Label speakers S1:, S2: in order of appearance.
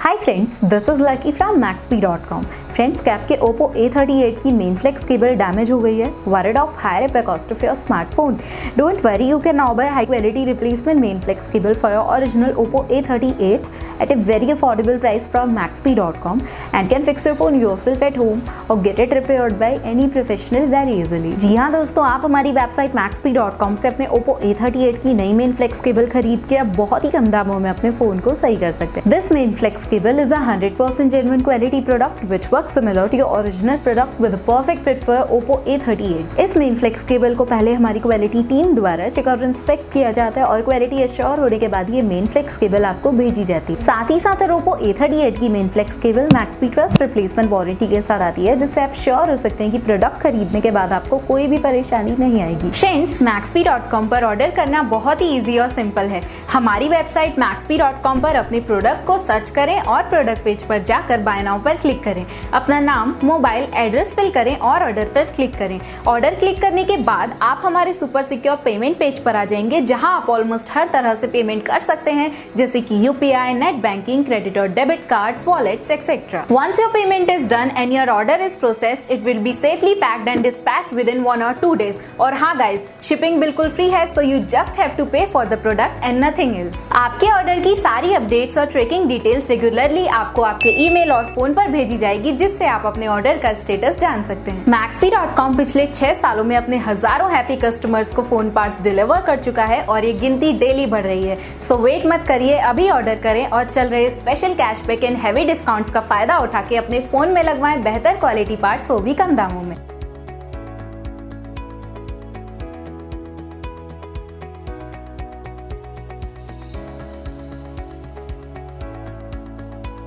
S1: Hi friends, this is lucky from maxp.com। Friends, क्या आपके Oppo A38 की main flex cable damage हो गई है? Worried of higher repair cost of your smartphone? Don't worry, you can now buy high quality replacement main flex cable for your original Oppo A38 at a very affordable price from maxp.com and can fix your phone yourself at home or get it repaired by any professional very easily। जी हाँ दोस्तों, आप हमारी website maxp.com से अपने Oppo A38 की नई main flex cable खरीद के अब बहुत ही कम दामों में अपने फोन को सही कर सकते हैं। This main flex cable is a 100% genuine quality product which works similar to your original product with a perfect fit for your Oppo A38। इस मेन फ्लेक्स केबल को पहले हमारी क्वालिटी टीम द्वारा चेक और इंस्पेक्ट किया जाता है और क्वालिटी एश्योर होने के बाद ये मेन फ्लेक्स केबल आपको भेजी जाती है। साथ ही साथ Oppo A38 की main flex cable Maxp trust replacement warranty के साथ आती है, जिससे आप श्योर हो सकते हैं कि प्रोडक्ट खरीदने के बाद आपको कोई भी परेशानी नहीं आएगी। फ्रेंड्स, maxp.com पर ऑर्डर करना बहुत ही ईजी और सिंपल है। हमारी वेबसाइट maxp.com पर अपने प्रोडक्ट को सर्च करें और प्रोडक्ट पेज पर जाकर बाय नाउ पर क्लिक करें। अपना नाम, मोबाइल एड्रेस फिल करें और ऑर्डर पर क्लिक करें। ऑर्डर क्लिक करने के बाद आप हमारे सुपर सिक्योर पेमेंट पेज पर आ जाएंगे, जहां आप ऑलमोस्ट हर तरह से पेमेंट कर सकते हैं, जैसे कि यूपीआई, नेट बैंकिंग, क्रेडिट और debit cards, wallets etcetera. Once your payment is done and your order is processed, it will be safely packed and dispatched within 1 or 2 days। और हाँ गाइज, शिपिंग बिल्कुल free है, so you just have to pay for the product and nothing else. आपके order की सारी updates और tracking details regularly आपको आपके ईमेल और फोन पर भेजी जाएगी, जिससे आप अपने ऑर्डर का स्टेटस जान सकते हैं। maxp.com पिछले 6 सालों में अपने हजारों हैप्पी कस्टमर्स को फोन पार्ट्स डिलीवर कर चुका है और ये गिनती डेली बढ़ रही है। सो वेट मत करिए, अभी ऑर्डर करें और चल रहे special cashback and heavy discounts का फायदा उठा के अपने फोन में लगवाएं बेहतर क्वालिटी पार्ट्स, वो भी कम दामों में।